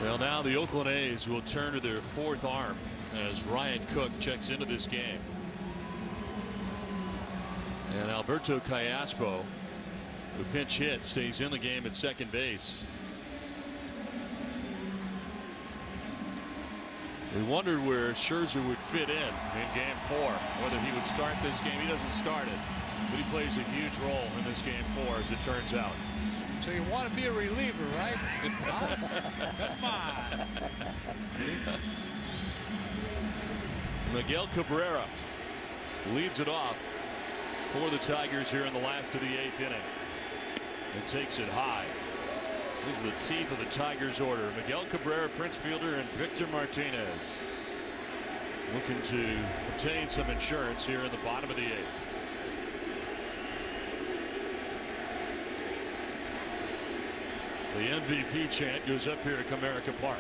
Well, now the Oakland A's will turn to their fourth arm as Ryan Cook checks into this game. And Alberto Callaspo, who pinch hit, stays in the game at second base. We wondered where Scherzer would fit in game 4, whether he would start this game. He doesn't start it, but he plays a huge role in this game 4, as it turns out. So you want to be a reliever, right? Come on. Miguel Cabrera leads it off for the Tigers here in the last of the 8th inning. And takes it high. These are the teeth of the Tigers order. Miguel Cabrera, Prince Fielder, and Victor Martinez. Looking to obtain some insurance here in the bottom of the 8th. The MVP chant goes up here at Comerica Park.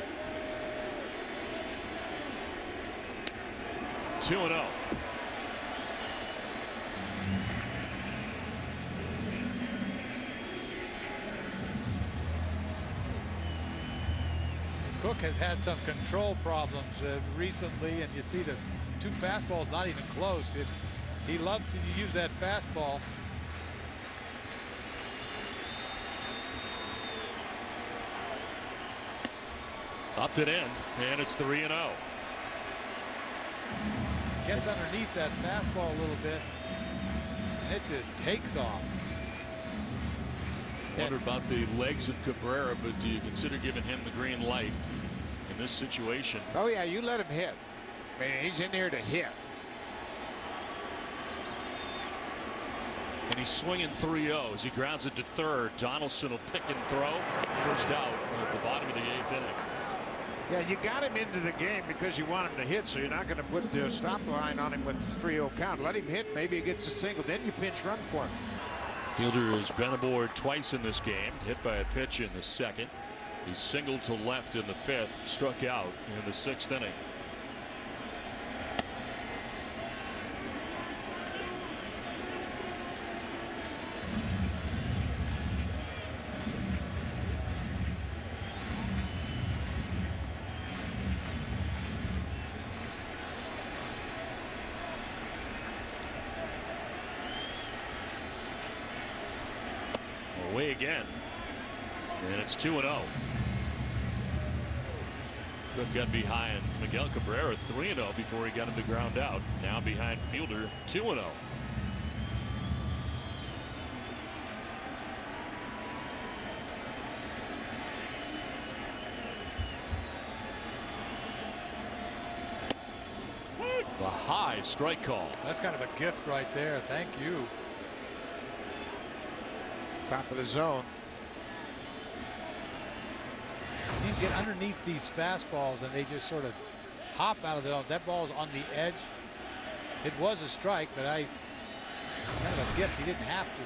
2-0. Cook has had some control problems recently, and you see the 2 fastballs not even close. He loves to use that fastball. Up and in, and it's 3-0. Gets underneath that fastball a little bit, and it just takes off. Wonder about the legs of Cabrera, but do you consider giving him the green light in this situation? Oh yeah, you let him hit. I mean, he's in there to hit. And he's swinging 3-0 as he grounds it to third. Donaldson will pick and throw. First out at the bottom of the 8th inning. Yeah, you got him into the game because you want him to hit, so you're not going to put the stop line on him with the 3-0 count. Let him hit. Maybe he gets a single. Then you pinch run for him. Fielder has been aboard twice in this game, hit by a pitch in the 2nd. He singled to left in the 5th, struck out in the 6th inning. Away again, and it's 2-0. Cook got behind Miguel Cabrera 3-0 before he got him to ground out. Now behind Fielder 2-0. The high strike call. That's kind of a gift right there. Thank you. Top of the zone. See him get underneath these fastballs, and they just sort of hop out of the zone. That ball's on the edge. It was a strike, but kind of a gift. He didn't have to.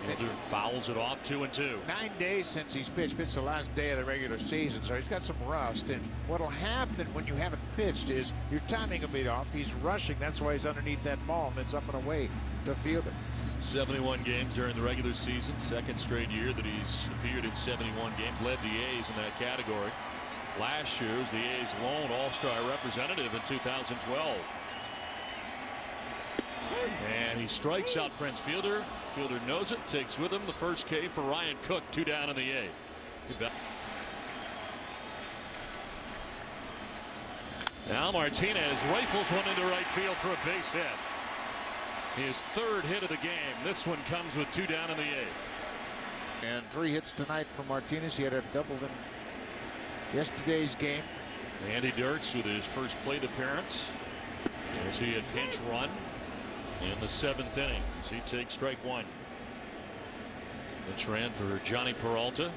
Fielder fouls it off 2-2. 9 days since he's pitched. Pitched the last day of the regular season, so he's got some rust. And what'll happen when you haven't pitched is your timing will be off. He's rushing. That's why he's underneath that ball, and it's up and away to Fielder. 71 games during the regular season, 2nd straight year that he's appeared in 71 games, led the A's in that category. Last year was the A's lone all-star representative in 2012. And he strikes out Prince Fielder. Fielder knows it, takes with him the first K for Ryan Cook, 2 down in the 8th. Now Martinez rifles one into right field for a base hit. His 3rd hit of the game. This one comes with 2 down in the 8th. And 3 hits tonight for Martinez. He had a double in yesterday's game. Andy Dirks with his first plate appearance as he had pinch run in the 7th inning as he takes strike 1. Pinch ran for Johnny Peralta.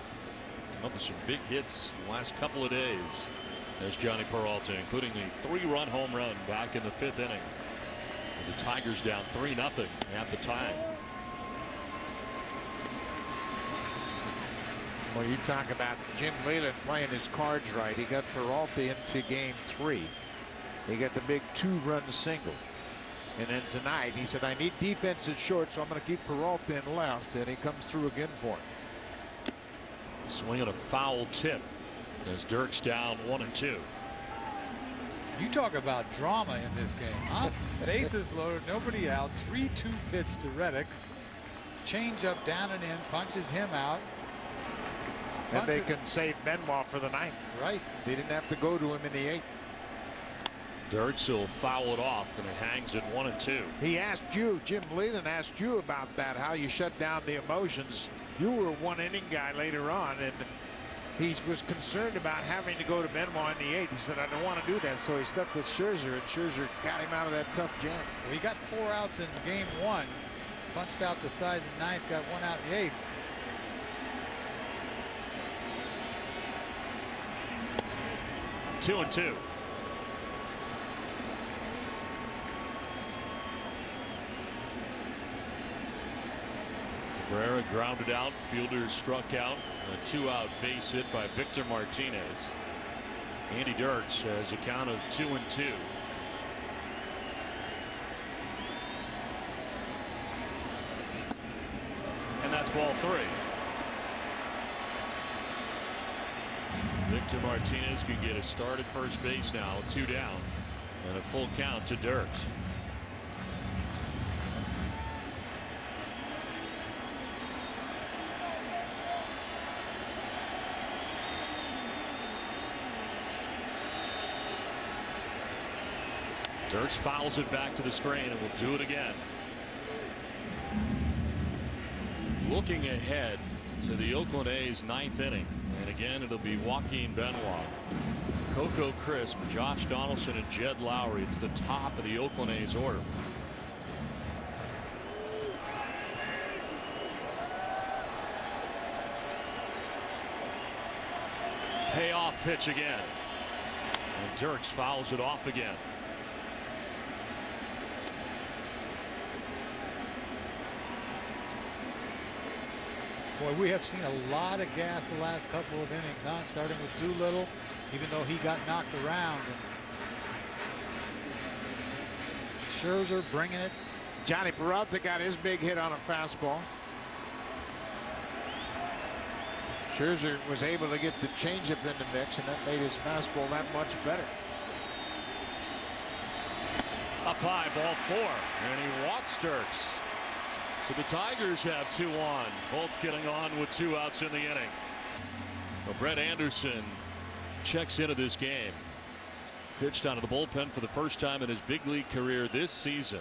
Come up with some big hits the last couple of days. There's Johnny Peralta, including the 3-run home run back in the 5th inning. The Tigers down 3-0 at the time. Well, you talk about Jim Leyland playing his cards right. He got Peralta into game 3. He got the big 2-run single. And then tonight he said, I need defense at short, so I'm going to keep Peralta in left. And he comes through again for him. Swing and a foul tip as Dirk's down 1-2. You talk about drama in this game, huh? Bases loaded, nobody out. 3-2 pitch to Reddick. Change up down and in, punches him out. And they can save Benoit for the ninth. Right. They didn't have to go to him in the eighth. Dirks will foul it off, and it hangs at 1-2. He asked you, Jim Leland asked you about that, how you shut down the emotions. You were a one-inning guy later on, and he was concerned about having to go to Benoit in the eighth. He said, I don't want to do that, so he stuck with Scherzer, and Scherzer got him out of that tough jam. Well, he got 4 outs in game 1, punched out the side in the ninth, got 1 out in the eighth. Two and two. Cabrera grounded out. Fielder struck out. A 2-out base hit by Victor Martinez. Andy Dirks has a count of 2-2. And that's ball 3. Victor Martinez can get a start at first base now, 2 down, and a full count to Dirks. Dirks fouls it back to the screen and will do it again. Looking ahead to the Oakland A's 9th inning. And again, it'll be Joaquin Benoit, Coco Crisp, Josh Donaldson, and Jed Lowry. It's the top of the Oakland A's order. Payoff pitch again. And Dirks fouls it off again. Boy, we have seen a lot of gas the last couple of innings, huh? Starting with Doolittle, even though he got knocked around. And Scherzer bringing it. Johnny Peralta got his big hit on a fastball. Scherzer was able to get the changeup in the mix, and that made his fastball that much better. Up high, ball 4, and he walks Dirks. So the Tigers have 2 on, both getting on with 2 outs in the inning. Well, Brett Anderson checks into this game. Pitched out of the bullpen for the first time in his big league career this season.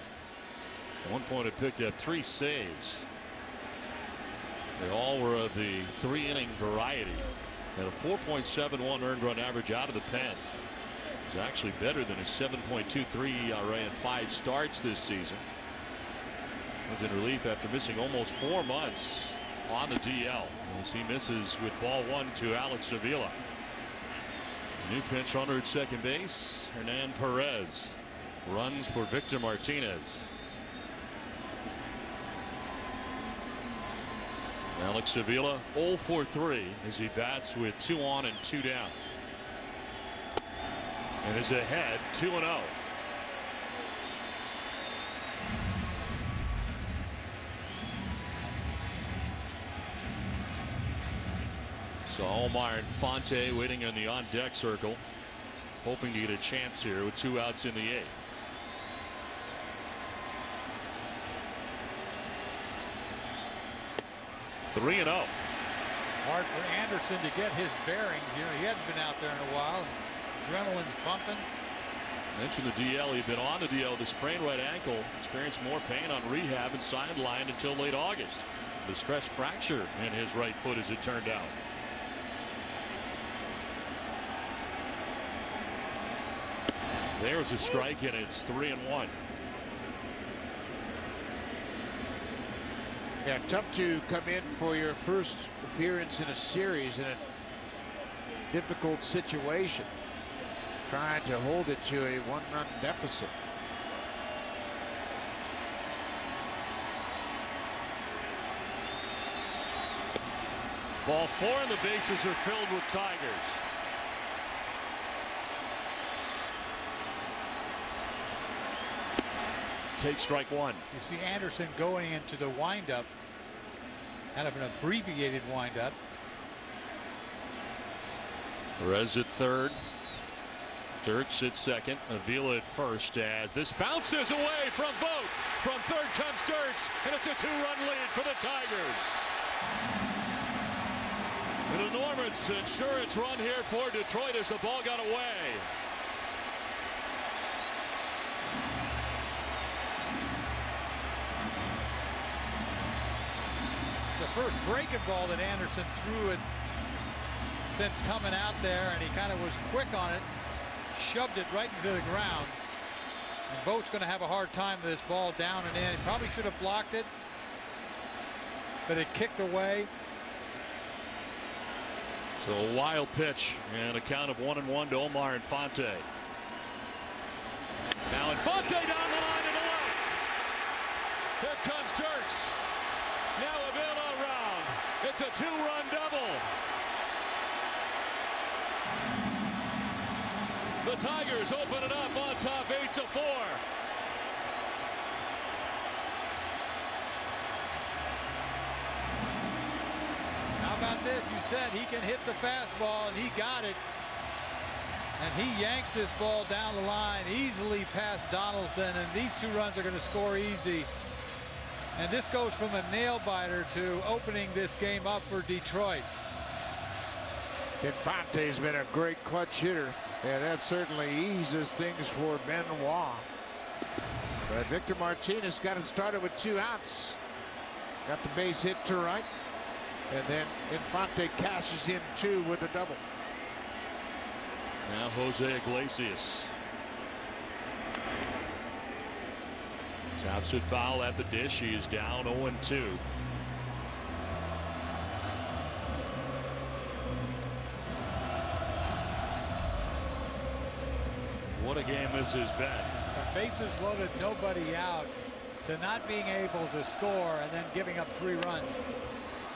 At one point, it picked up 3 saves. They all were of the 3-inning variety. And a 4.71 earned run average out of the pen. It's actually better than his 7.23 ERA in 5 starts this season. Was in relief after missing almost 4 months on the DL as he misses with ball 1 to Alex Avila. New pinch runner at second base, Hernan Perez runs for Victor Martinez. Alex Avila 0 for 3 as he bats with 2 on and 2 down, and is ahead 2-0. So Allmeyer and Fonte waiting in the on-deck circle, hoping to get a chance here with 2 outs in the 8th. Three and 0. Hard for Anderson to get his bearings. You know, he hadn't been out there in a while. Adrenaline's pumping. Mentioned the DL. He'd been on the DL with a sprained right ankle. Experienced more pain on rehab and sidelined until late August. The stress fracture in his right foot, as it turned out. There's a strike, and it's 3-1. Yeah, tough to come in for your first appearance in a series in a difficult situation, trying to hold it to a 1-run deficit. Ball 4, and the bases are filled with Tigers. Take strike 1. You see Anderson going into the windup, kind of an abbreviated windup. Perez at third. Dirks at second. Avila at first as this bounces away from Vogt. From third comes Dirks, and it's a 2-run lead for the Tigers. An enormous insurance run here for Detroit as the ball got away. It's the first breaking ball that Anderson threw it since coming out there, and he kind of was quick on it, shoved it right into the ground. And Vogt's going to have a hard time with this ball down and in. He probably should have blocked it, but it kicked away. So a wild pitch and a count of 1-1 to Omar Infante. Now Infante down the line to the left. Here comes Dirks. Now Avila around. It's a 2-run double. The Tigers open it up on top 8-4. How about this? You said he can hit the fastball, and he got it. And he yanks this ball down the line easily past Donaldson, and these 2 runs are going to score easy. And this goes from a nail biter to opening this game up for Detroit. Infante's been a great clutch hitter, and that certainly eases things for Benoit. But Victor Martinez got it started with 2 outs. Got the base hit to right. And then Infante cashes in 2 with a double. Now Jose Iglesias. Taps it foul at the dish. He is down 0-2. What a game this has been. Bases loaded, nobody out, to not being able to score and then giving up 3 runs.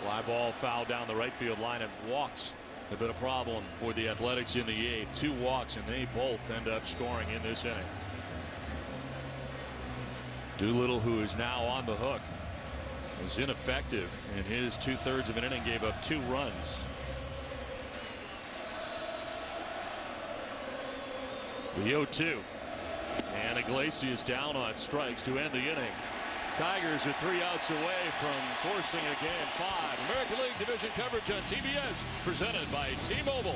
Fly ball foul down the right field line, and walks have been a problem for the Athletics in the 8th. 2 walks, and they both end up scoring in this inning. Doolittle, who is now on the hook, was ineffective in his 2/3 of an inning, gave up 2 runs. The 0-2. And Iglesias down on strikes to end the inning. Tigers are 3 outs away from forcing a game 5. American League Division coverage on TBS, presented by T-Mobile.